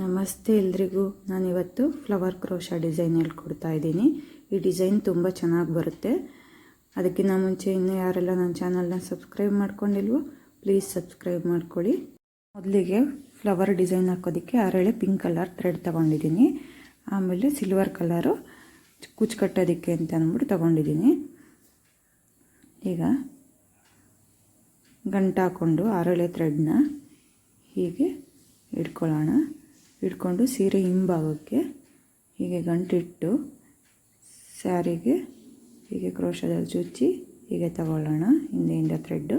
ನಮಸ್ತೆ ಎಲ್ರಿಗೂ. ನಾನಿವತ್ತು ಫ್ಲವರ್ ಕ್ರೋಶಾ ಡಿಸೈನ್ ಹೇಳ್ಕೊಡ್ತಾ ಇದ್ದೀನಿ. ಈ ಡಿಸೈನ್ ತುಂಬ ಚೆನ್ನಾಗಿ ಬರುತ್ತೆ. ಅದಕ್ಕಿಂತ ಮುಂಚೆ ಇನ್ನೂ ಯಾರೆಲ್ಲ ನನ್ನ ಚಾನಲ್ನ ಸಬ್ಸ್ಕ್ರೈಬ್ ಮಾಡ್ಕೊಂಡಿಲ್ವೋ ಪ್ಲೀಸ್ ಸಬ್ಸ್ಕ್ರೈಬ್ ಮಾಡ್ಕೊಳ್ಳಿ. ಮೊದಲಿಗೆ ಫ್ಲವರ್ ಡಿಸೈನ್ ಹಾಕೋದಕ್ಕೆ ಅರಳೆ ಪಿಂಕ್ ಕಲರ್ ಥ್ರೆಡ್ ತೊಗೊಂಡಿದ್ದೀನಿ. ಆಮೇಲೆ ಸಿಲ್ವರ್ ಕಲರು ಕುಚ್ಚು ಕಟ್ಟೋದಕ್ಕೆ ಅಂತ ಅಂದ್ಬಿಟ್ಟು ತೊಗೊಂಡಿದ್ದೀನಿ. ಈಗ ಗಂಟು ಹಾಕ್ಕೊಂಡು ಅರಳೆ ಥ್ರೆಡ್ನ ಹೀಗೆ ಇಟ್ಕೊಳ್ಳೋಣ. ಇಟ್ಕೊಂಡು ಸೀರೆ ಹಿಂಭಾಗಕ್ಕೆ ಹೀಗೆ ಗಂಟಿಟ್ಟು ಸ್ಯಾರಿಗೆ ಹೀಗೆ ಕ್ರೋಶದಲ್ಲಿ ಚುಚ್ಚಿ ಹೀಗೆ ತಗೊಳ್ಳೋಣ. ಹಿಂದೆಯಿಂದ ಥ್ರೆಡ್ಡು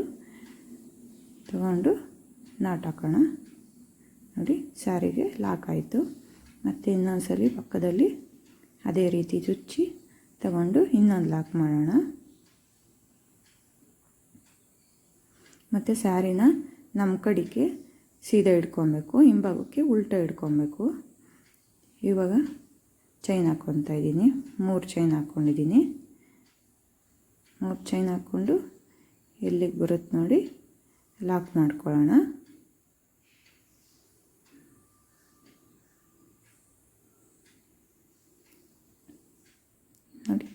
ತಗೊಂಡು ನಾಟ್ ಹಾಕೋಣ. ನೋಡಿ, ಸ್ಯಾರಿಗೆ ಲಾಕ್ ಆಯಿತು. ಮತ್ತು ಇನ್ನೊಂದ್ಸಲಿ ಪಕ್ಕದಲ್ಲಿ ಅದೇ ರೀತಿ ಚುಚ್ಚಿ ತಗೊಂಡು ಇನ್ನೊಂದು ಲಾಕ್ ಮಾಡೋಣ. ಮತ್ತು ಸ್ಯಾರಿನ ನಮ್ಮ ಕಡೆಗೆ ಸೀದಾ ಇಟ್ಕೊಬೇಕು, ಹಿಂಭಾಗಕ್ಕೆ ಉಲ್ಟಾ ಇಟ್ಕೊಬೇಕು. ಇವಾಗ ಚೈನ್ ಹಾಕ್ಕೊತಾ ಇದ್ದೀನಿ. 3 ಚೈನ್ ಹಾಕ್ಕೊಂಡಿದ್ದೀನಿ. 3 ಚೈನ್ ಹಾಕ್ಕೊಂಡು ಎಲ್ಲಿಗೆ ಬರುತ್ತೆ ನೋಡಿ ಲಾಕ್ ಮಾಡ್ಕೊಳ್ಳೋಣ. ನೋಡಿ,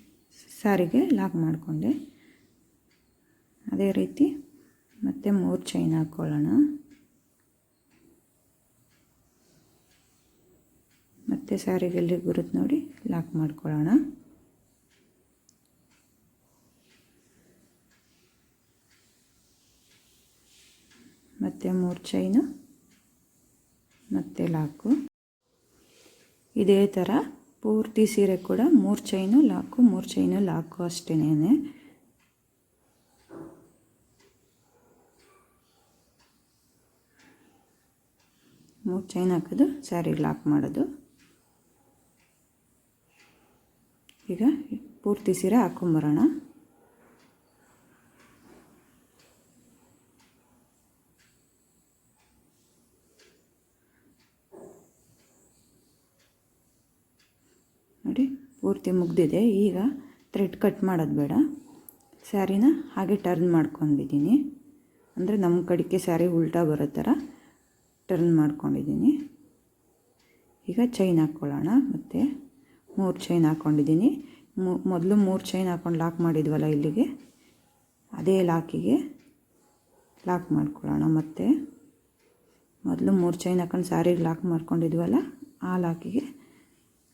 ಸ್ಯಾರಿಗೆ ಲಾಕ್ ಮಾಡಿಕೊಂಡೆ. ಅದೇ ರೀತಿ ಮತ್ತೆ 3 ಚೈನ್ ಹಾಕ್ಕೊಳ್ಳೋಣ. ಮತ್ತು ಸ್ಯಾರಿಗೆ ಎಲ್ಲಿಗೆ ಬರುತ್ತೆ ನೋಡಿ ಲಾಕ್ ಮಾಡ್ಕೊಳ್ಳೋಣ. ಮತ್ತು 3 ಚೈನು ಮತ್ತು ಲಾಕು. ಇದೇ ಥರ ಪೂರ್ತಿ ಸೀರೆ ಕೂಡ 3 ಚೈನು ಲಾಕು 3 ಚೈನು ಲಾಕು ಅಷ್ಟೇನೆ. 3 ಚೈನ್ ಹಾಕೋದು, ಸ್ಯಾರಿಗೆ ಲಾಕ್ ಮಾಡೋದು. ಈಗ ಪೂರ್ತಿ ಸೀರೆ ಹಾಕ್ಕೊಂಬರೋಣ. ನೋಡಿ, ಪೂರ್ತಿ ಮುಗ್ದಿದೆ. ಈಗ ಥ್ರೆಡ್ ಕಟ್ ಮಾಡೋದು ಬೇಡ. ಸ್ಯಾರಿನ ಹಾಗೆ ಟರ್ನ್ ಮಾಡ್ಕೊಂಡಿದ್ದೀನಿ. ಅಂದರೆ ನಮ್ಮ ಕಡೆಗೆ ಸ್ಯಾರಿ ಉಲ್ಟಾ ಬರೋ ಥರ ಟರ್ನ್ ಮಾಡ್ಕೊಂಡಿದ್ದೀನಿ. ಈಗ ಚೈನ್ ಹಾಕ್ಕೊಳ್ಳೋಣ. ಮತ್ತು 3 ಚೈನ್ ಹಾಕ್ಕೊಂಡಿದ್ದೀನಿ. ಮೊದಲು 3 ಚೈನ್ ಹಾಕ್ಕೊಂಡು ಲಾಕ್ ಮಾಡಿದ್ವಲ್ಲ ಇಲ್ಲಿಗೆ, ಅದೇ ಲಾಕಿಗೆ ಲಾಕ್ ಮಾಡ್ಕೊಳ್ಳೋಣ. ಮತ್ತು ಮೊದಲು 3 ಚೈನ್ ಹಾಕ್ಕೊಂಡು ಸ್ಯಾರಿಗೆ ಲಾಕ್ ಮಾಡ್ಕೊಂಡಿದ್ವಲ್ಲ ಆ ಲಾಕಿಗೆ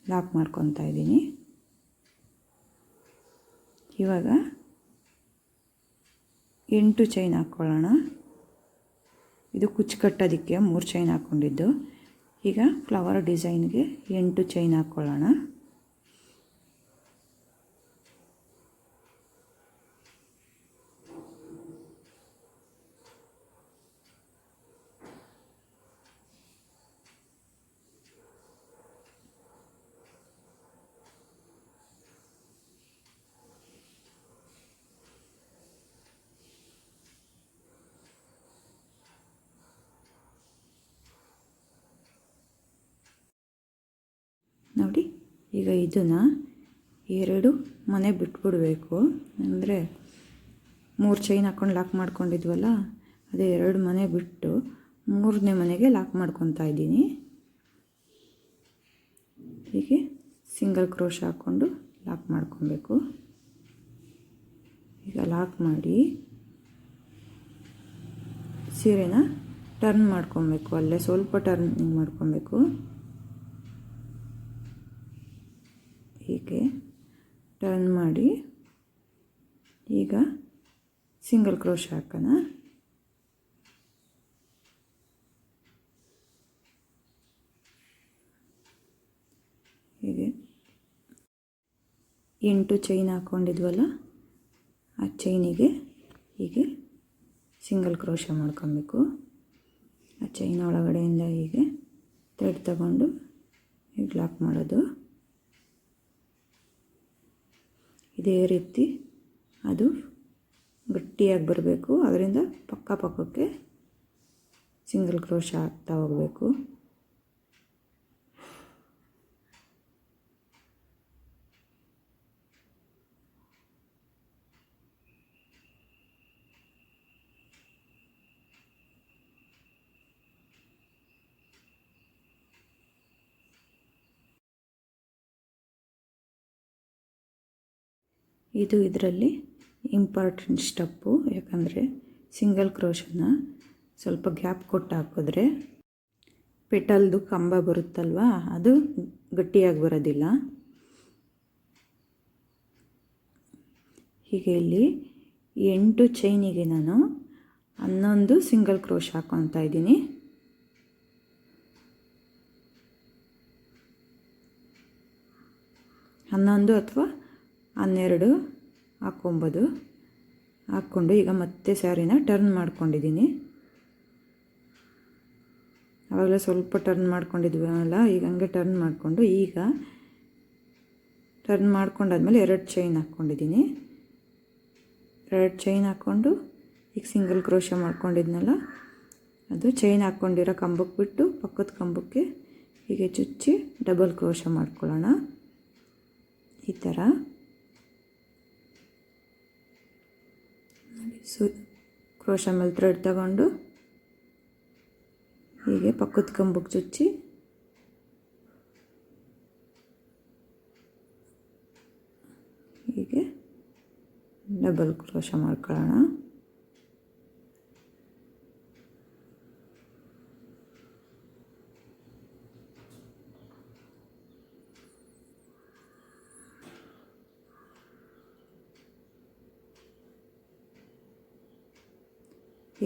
ಲಾಕ್ ಮಾಡ್ಕೊತಾ ಇದ್ದೀನಿ. ಇವಾಗ 8 ಚೈನ್ ಹಾಕ್ಕೊಳ್ಳೋಣ. ಇದು ಕುಚ್ಚು ಕಟ್ಟೋದಕ್ಕೆ 3 ಚೈನ್ ಹಾಕ್ಕೊಂಡಿದ್ದು. ಈಗ ಫ್ಲವರ್ ಡಿಸೈನ್ಗೆ 8 ಚೈನ್ ಹಾಕ್ಕೊಳ್ಳೋಣ. ನೋಡಿ, ಈಗ ಇದನ್ನು 2 ಮನೆ ಬಿಟ್ಬಿಡಬೇಕು. ಅಂದರೆ 3 ಚೈನ್ ಹಾಕ್ಕೊಂಡು ಲಾಕ್ ಮಾಡ್ಕೊಂಡಿದ್ವಲ್ಲ ಅದೇ 2 ಮನೆ ಬಿಟ್ಟು 3ನೇ ಮನೆಗೆ ಲಾಕ್ ಮಾಡ್ಕೊತಾ ಇದ್ದೀನಿ. ಹೀಗೆ ಸಿಂಗಲ್ ಕ್ರೋಶ ಹಾಕ್ಕೊಂಡು ಲಾಕ್ ಮಾಡ್ಕೊಬೇಕು. ಈಗ ಲಾಕ್ ಮಾಡಿ ಸೀರೆನ ಟರ್ನ್ ಮಾಡ್ಕೊಬೇಕು. ಅಲ್ಲೇ ಸ್ವಲ್ಪ ಟರ್ನಿಂಗ್ ಮಾಡ್ಕೊಬೇಕು. ಹೀಗೆ ಟರ್ನ್ ಮಾಡಿ ಈಗ ಸಿಂಗಲ್ ಕ್ರೋಶ ಹಾಕೋಣ. ಹೀಗೆ 8 ಚೈನ್ ಹಾಕ್ಕೊಂಡಿದ್ವಲ್ಲ ಆ ಚೈನಿಗೆ ಹೀಗೆ ಸಿಂಗಲ್ ಕ್ರೋಶ ಮಾಡ್ಕೊಬೇಕು. ಆ ಚೈನ್ ಒಳಗಡೆಯಿಂದ ಹೀಗೆ ಥ್ರೆಡ್ ತಗೊಂಡು ಹೀಗೆ ಲಾಕ್ ಮಾಡೋದು. ಇದೇ ರೀತಿ ಅದು ಗಟ್ಟಿಯಾಗಿ ಬರಬೇಕು. ಅದರಿಂದ ಪಕ್ಕಕ್ಕೆ ಸಿಂಗಲ್ ಕ್ರೋಶ ಹಾಕ್ತಾ ಹೋಗಬೇಕು. ಇದು ಇದರಲ್ಲಿ ಇಂಪಾರ್ಟೆಂಟ್ ಸ್ಟೆಪ್ಪು, ಯಾಕಂದರೆ ಸಿಂಗಲ್ ಕ್ರೋಶನ ಸ್ವಲ್ಪ ಗ್ಯಾಪ್ ಕೊಟ್ಟು ಹಾಕಿದ್ರೆ ಪೆಟಲ್ದು ಕಂಬ ಬರುತ್ತಲ್ವ ಅದು ಗಟ್ಟಿಯಾಗಿ ಬರೋದಿಲ್ಲ. ಹೀಗೆ ಇಲ್ಲಿ 8 ಚೈನಿಗೆ ನಾನು 11 ಸಿಂಗಲ್ ಕ್ರೋಶ್ ಹಾಕ್ಕೊತಾ ಇದ್ದೀನಿ. ಹನ್ನೊಂದು ಅಥವಾ 12 ಹಾಕ್ಕೊಬೋದು. ಹಾಕ್ಕೊಂಡು ಈಗ ಮತ್ತೆ ಸ್ಯಾರಿನ ಟರ್ನ್ ಮಾಡ್ಕೊಂಡಿದ್ದೀನಿ. ಆವಾಗಲೇ ಸ್ವಲ್ಪ ಟರ್ನ್ ಮಾಡ್ಕೊಂಡಿದ್ವಲ್ಲ, ಈಗ ಹಂಗೆ ಟರ್ನ್ ಮಾಡಿಕೊಂಡು ಈಗ ಟರ್ನ್ ಮಾಡ್ಕೊಂಡಾದ್ಮೇಲೆ 2 ಚೈನ್ ಹಾಕ್ಕೊಂಡಿದ್ದೀನಿ. 2 ಚೈನ್ ಹಾಕ್ಕೊಂಡು ಈಗ ಸಿಂಗಲ್ ಕ್ರೋಶ ಮಾಡ್ಕೊಂಡಿದ್ನಲ್ಲ ಅದು ಚೈನ್ ಹಾಕ್ಕೊಂಡಿರೋ ಕಂಬಕ್ಕೆ ಬಿಟ್ಟು ಪಕ್ಕದ ಕಂಬಕ್ಕೆ ಹೀಗೆ ಚುಚ್ಚಿ ಡಬಲ್ ಕ್ರೋಶ ಮಾಡ್ಕೊಳ್ಳೋಣ. ಈ ಥರ ಕ್ರೋಶ ಮೇಲೆ ಥ್ರೆಡ್ ತಗೊಂಡು ಹೀಗೆ ಪಕ್ಕದ ಕಂಬಕ್ಕೆ ಚುಚ್ಚಿ ಹೀಗೆ ಡಬಲ್ ಕ್ರೋಶ ಮಾಡ್ಕೊಳ್ಳೋಣ.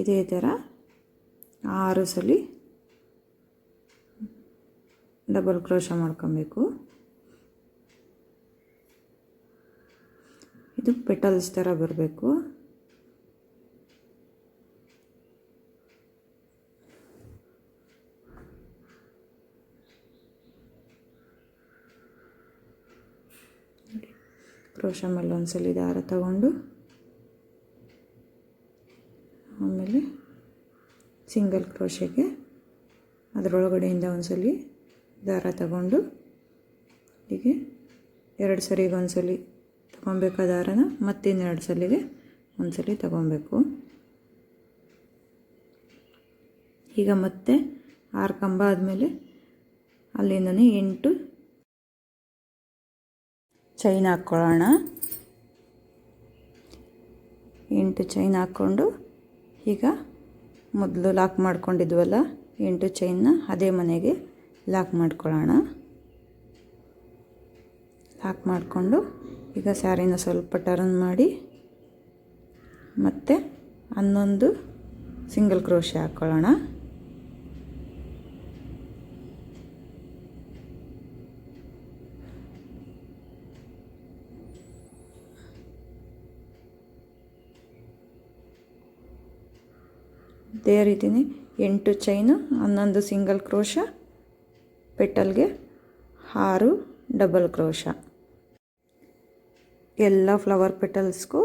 ಇದೇ ಥರ 6 ಸಲ ಡಬಲ್ ಕ್ರೋಶ ಮಾಡ್ಕೊಬೇಕು. ಇದು ಪೆಟಲ್ಸ್ ಥರ ಬರಬೇಕು. ಕ್ರೋಶ ಮೇಲೆ ಒಂದ್ಸಲಿ ದಾರ ತಗೊಂಡು ಆಮೇಲೆ ಸಿಂಗಲ್ ಕ್ರೋಶೆಗೆ ಅದರೊಳಗಡೆಯಿಂದ ಒಂದ್ಸಲಿ ದಾರ ತಗೊಂಡು ಹೀಗೆ 2 ಸರಿಗೆ ಒಂದ್ಸಲಿ ತಗೊಬೇಕು ದಾರನ, ಮತ್ತಿನ್ನೆರಡು ಸಲಿಗೆ ಒಂದ್ಸಲಿ ತಗೊಬೇಕು. ಈಗ ಮತ್ತೆ 6 ಕಂಬ ಆದಮೇಲೆ ಅಲ್ಲಿಂದನೇ 8 ಚೈನ್ ಹಾಕ್ಕೊಳ್ಳೋಣ. 8 ಚೈನ್ ಹಾಕ್ಕೊಂಡು ಈಗ ಮೊದಲು ಲಾಕ್ ಮಾಡ್ಕೊಂಡಿದ್ವಲ್ಲ 8 ಚೈನ್ನ ಅದೇ ಮನೆಗೆ ಲಾಕ್ ಮಾಡ್ಕೊಳ್ಳೋಣ. ಲಾಕ್ ಮಾಡಿಕೊಂಡು ಈಗ ಸ್ಯಾರಿನ ಸ್ವಲ್ಪ ಟರ್ನ್ ಮಾಡಿ ಮತ್ತೆ 11 ಸಿಂಗಲ್ ಕ್ರೋಶೆ ಹಾಕ್ಕೊಳ್ಳೋಣ. ಇದೇ ರೀತಿಯೇ 8 ಚೈನು 11 ಸಿಂಗಲ್ ಕ್ರೋಶ, ಪೆಟಲ್ಗೆ 6 ಡಬಲ್ ಕ್ರೋಶ. ಎಲ್ಲ ಫ್ಲವರ್ ಪೆಟಲ್ಸ್ಗೂ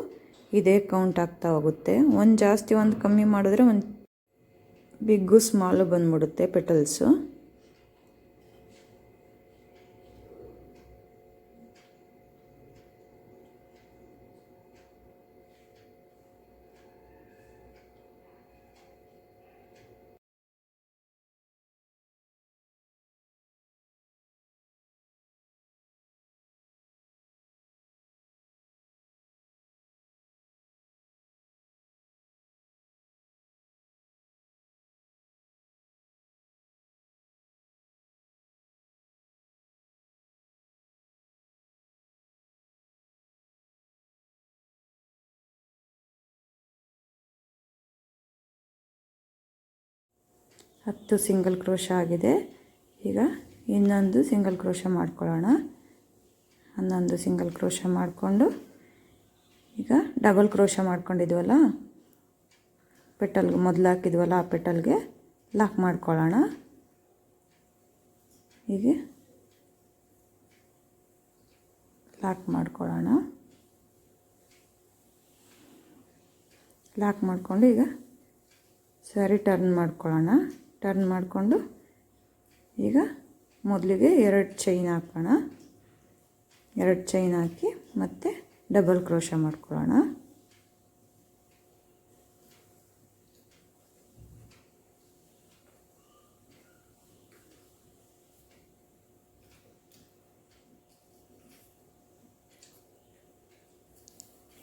ಇದೇ ಕೌಂಟ್ ಆಗ್ತಾ ಹೋಗುತ್ತೆ. ಒಂದು ಜಾಸ್ತಿ ಒಂದು ಕಮ್ಮಿ ಮಾಡಿದ್ರೆ ಒಂದು ಬಿಗ್ಗು ಸ್ಮಾಲು ಬಂದ್ಬಿಡುತ್ತೆ ಪೆಟಲ್ಸು. ಹತ್ತು ಸಿಂಗಲ್ ಕ್ರೋಶ ಆಗಿದೆ. ಈಗ ಇನ್ನೊಂದು ಸಿಂಗಲ್ ಕ್ರೋಶ ಮಾಡ್ಕೊಳ್ಳೋಣ. 11 ಸಿಂಗಲ್ ಕ್ರೋಶ ಮಾಡಿಕೊಂಡು ಈಗ ಡಬಲ್ ಕ್ರೋಶ ಮಾಡ್ಕೊಂಡಿದ್ವಲ್ಲ ಪೆಟಲ್ಗೆ ಮೊದಲು ಹಾಕಿದ್ವಲ್ಲ ಆ ಪೆಟಲ್ಗೆ ಲಾಕ್ ಮಾಡ್ಕೊಳ್ಳೋಣ. ಹೀಗೆ ಲಾಕ್ ಮಾಡ್ಕೊಳ್ಳೋಣ. ಲಾಕ್ ಮಾಡಿಕೊಂಡು ಈಗ ಸ್ಯಾರಿ ಟರ್ನ್ ಮಾಡ್ಕೊಳ್ಳೋಣ. ಟರ್ನ್ ಮಾಡಿಕೊಂಡು ಈಗ ಮೊದಲಿಗೆ 2 ಚೈನ್ ಹಾಕೋಣ. 2 ಚೈನ್ ಹಾಕಿ ಮತ್ತೆ ಡಬಲ್ ಕ್ರೋಶ ಮಾಡ್ಕೊಳ್ಳೋಣ.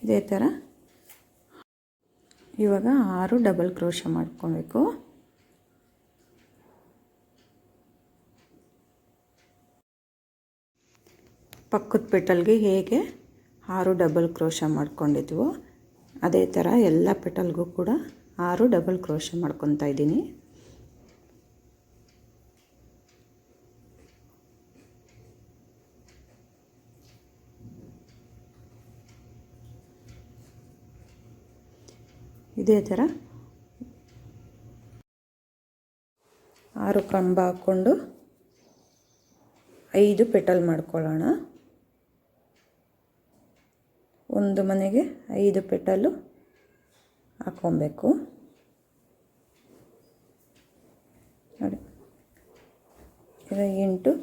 ಇದೇ ಥರ ಇವಾಗ 6 ಡಬಲ್ ಕ್ರೋಶೆ ಮಾಡ್ಕೊಬೇಕು. ಪಕ್ಕದ ಪೆಟಲ್ಗೆ ಹೇಗೆ 6 ಡಬಲ್ ಕ್ರೋಶೆ ಮಾಡ್ಕೊಂಡಿದ್ವೋ ಅದೇ ಥರ ಎಲ್ಲ ಪೆಟಲ್ಗೂ ಕೂಡ 6 ಡಬಲ್ ಕ್ರೋಶೆ ಮಾಡ್ಕೊತಾ ಇದ್ದೀನಿ. ಇದೇ ಥರ 6 ಕಂಬ ಹಾಕ್ಕೊಂಡು 5 ಪೆಟಲ್ ಮಾಡ್ಕೊಳ್ಳೋಣ. ಒಂದು ಮನೆಗೆ 5 ಪೆಟಲು ಹಾಕ್ಕೊಬೇಕು ನೋಡಿ. ಈಗ 8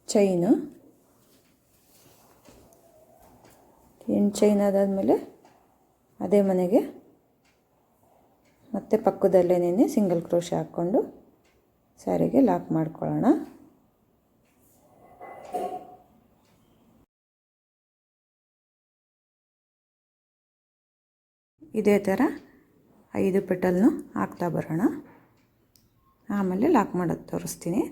ಚೈನು, 8 ಚೈನ್ ಆದಾದಮೇಲೆ ಅದೇ ಮನೆಗೆ ಮತ್ತೆ ಪಕ್ಕದಲ್ಲೇನೇ ಸಿಂಗಲ್ ಕ್ರೋಶೆ ಹಾಕ್ಕೊಂಡು ಸ್ಯಾರಿಗೆ ಲಾಕ್ ಮಾಡ್ಕೊಳ್ಳೋಣ. ಇದೇ ಥರ 5 ಪೆಟಲ್ನು ಹಾಕ್ತಾ ಬರೋಣ. ಆಮೇಲೆ ಲಾಕ್ ಮಾಡೋದು ತೋರಿಸ್ತೀನಿ.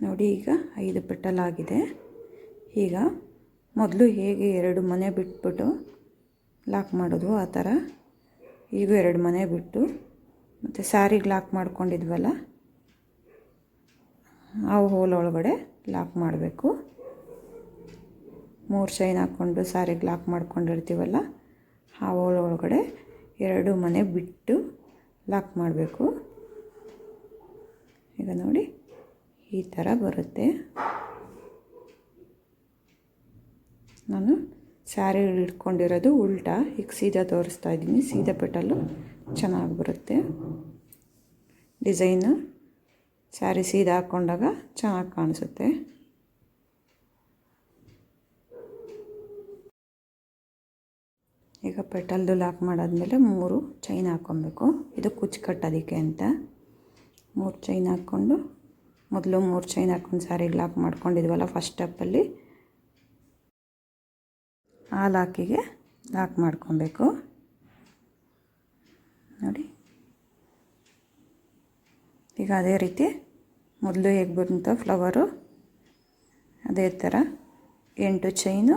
ನೋಡಿ ಈಗ 5 ಪೆಟಲ್ ಆಗಿದೆ. ಈಗ ಮೊದಲು ಹೇಗೆ 2 ಮನೆ ಬಿಟ್ಬಿಟ್ಟು ಲಾಕ್ ಮಾಡೋದು ಆ ಥರ ಈಗ 2 ಮನೆ ಬಿಟ್ಟು ಮತ್ತು ಸ್ಯಾರಿಗೆ ಲಾಕ್ ಮಾಡ್ಕೊಂಡಿದ್ವಲ್ಲ ಆ ಹೋಲ್ ಒಳಗಡೆ ಲಾಕ್ ಮಾಡಬೇಕು. 3 ಚೈನ್ ಹಾಕ್ಕೊಂಡು ಸ್ಯಾರಿಗೆ ಲಾಕ್ ಮಾಡ್ಕೊಂಡಿರ್ತೀವಲ್ಲ ಆ ಹೋಲ್ ಒಳಗಡೆ 2 ಮನೆ ಬಿಟ್ಟು ಲಾಕ್ ಮಾಡಬೇಕು. ಈಗ ನೋಡಿ ಈ ಥರ ಬರುತ್ತೆ. ನಾನು ಸ್ಯಾರಿ ಇಟ್ಕೊಂಡಿರೋದು ಉಲ್ಟಾ, ಈಗ ಸೀದಾ ತೋರಿಸ್ತಾ ಇದ್ದೀನಿ. ಸೀದಾ ಪೆಟಲ್ಲು ಚೆನ್ನಾಗಿ ಬರುತ್ತೆ. ಡಿಸೈನು ಸ್ಯಾರಿ ಸೀದಾ ಹಾಕ್ಕೊಂಡಾಗ ಚೆನ್ನಾಗಿ ಕಾಣಿಸುತ್ತೆ. ಈಗ ಪೆಟಲ್ದು ಲಾಕ್ ಮಾಡಾದ್ಮೇಲೆ 3 ಚೈನ್ ಹಾಕ್ಕೊಬೇಕು. ಇದು ಕುಚ್ಚು ಕಟ್ಟೋದಕ್ಕೆ ಅಂತ 3 ಚೈನ್ ಹಾಕ್ಕೊಂಡು, ಮೊದಲು 3 ಚೈನ್ ಹಾಕ್ಕೊಂಡು ಸ್ಯಾರಿಗೆ ಲಾಕ್ ಮಾಡ್ಕೊಂಡಿದ್ವಲ್ಲ ಫಸ್ಟ್ ಸ್ಟೆಪ್ಪಲ್ಲಿ, ಆ ಲಾಕಿಗೆ ಲಾಕ್ ಮಾಡ್ಕೊಬೇಕು. ನೋಡಿ, ಈಗ ಅದೇ ರೀತಿ ಮೊದಲು ಹೇಗೆ ಬಂತು ಫ್ಲವರು, ಅದೇ ಥರ 8 ಚೈನು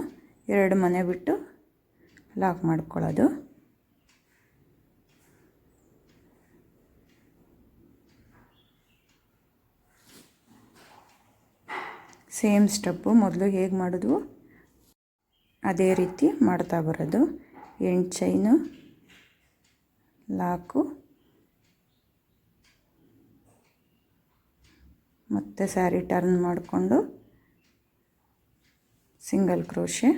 2 ಮನೆ ಬಿಟ್ಟು ಲಾಕ್ ಮಾಡ್ಕೊಳ್ಳೋದು. ಸೇಮ್ ಸ್ಟೆಪ್ಪು ಮೊದಲು ಹೇಗೆ ಮಾಡಿದ್ವು ಅದೇ ರೀತಿ ಮಾಡ್ತಾ ಬರೋದು. 8 ಚೈನು ಲಾಕು, ಮತ್ತು ಸ್ಯಾರಿ ಟರ್ನ್ ಮಾಡಿಕೊಂಡು ಸಿಂಗಲ್ ಕ್ರೋಶೆ,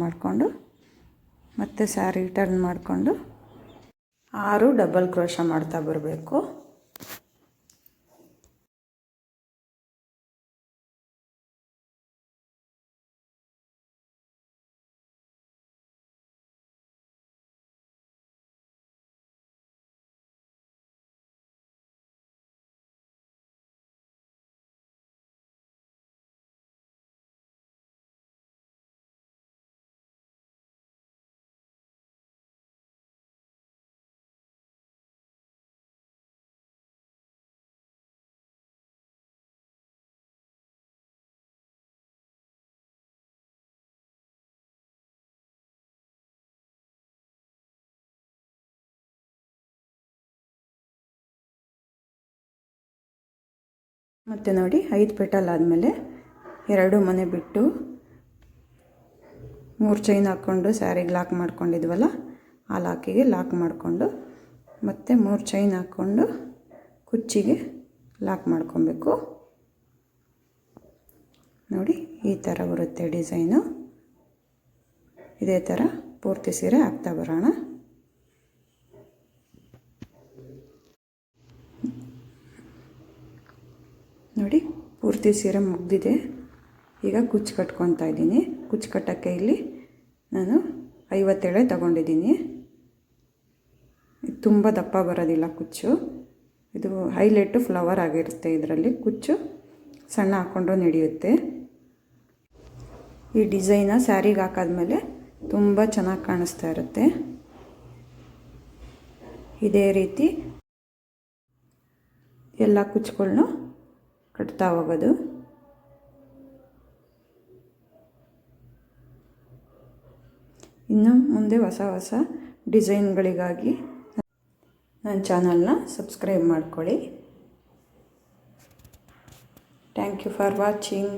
ಮಾಡಿಕೊಂಡು ಮತ್ತು ಸ್ಯಾರಿ ಟರ್ನ್ ಮಾಡಿಕೊಂಡು 6 ಡಬಲ್ ಕ್ರೋಶ ಮಾಡ್ತಾ ಬರಬೇಕು. ಮತ್ತು ನೋಡಿ 5 ಪೆಟಲ್ ಆದಮೇಲೆ 2 ಮನೆ ಬಿಟ್ಟು 3 ಚೈನ್ ಹಾಕ್ಕೊಂಡು ಸ್ಯಾರಿಗೆ ಲಾಕ್ ಮಾಡ್ಕೊಂಡಿದ್ವಲ್ಲ, ಆ ಲಾಕಿಗೆ ಲಾಕ್ ಮಾಡಿಕೊಂಡು ಮತ್ತು 3 ಚೈನ್ ಹಾಕ್ಕೊಂಡು ಕುಚ್ಚಿಗೆ ಲಾಕ್ ಮಾಡ್ಕೊಬೇಕು. ನೋಡಿ, ಈ ಥರ ಬರುತ್ತೆ ಡಿಸೈನು. ಇದೇ ಥರ ಪೂರ್ತಿ ಸೀರೆ ಹಾಕ್ತಾ ಬರೋಣ. ನೋಡಿ, ಪೂರ್ತಿ ಸೀರೆ ಮುಗಿದಿದೆ. ಈಗ ಕುಚ್ಚು ಕಟ್ಕೊತಾ ಇದ್ದೀನಿ. ಕುಚ್ಚು ಕಟ್ಟೋಕ್ಕೆ ಇಲ್ಲಿ ನಾನು 57 ತಗೊಂಡಿದ್ದೀನಿ. ತುಂಬ ದಪ್ಪ ಬರೋದಿಲ್ಲ ಕುಚ್ಚು, ಇದು ಹೈಲೈಟು ಫ್ಲವರ್ ಆಗಿರುತ್ತೆ. ಇದರಲ್ಲಿ ಕುಚ್ಚು ಸಣ್ಣ ಹಾಕ್ಕೊಂಡ್ರೂ ನಡೆಯುತ್ತೆ. ಈ ಡಿಸೈನ ಸ್ಯಾರಿಗೆ ಹಾಕಾದ್ಮೇಲೆ ತುಂಬ ಚೆನ್ನಾಗಿ ಕಾಣಿಸ್ತಾ ಇರುತ್ತೆ. ಇದೇ ರೀತಿ ಎಲ್ಲ ಕುಚ್ಚುಗಳನ್ನೂ ಕಟ್ತಾ ಹೋಗೋದು. ಇನ್ನು ಮುಂದೆ ಹೊಸ ಡಿಸೈನ್ಗಳಿಗಾಗಿ ನನ್ನ ಚಾನಲ್ನ ಸಬ್ಸ್ಕ್ರೈಬ್ ಮಾಡ್ಕೊಳ್ಳಿ. Thank you for watching.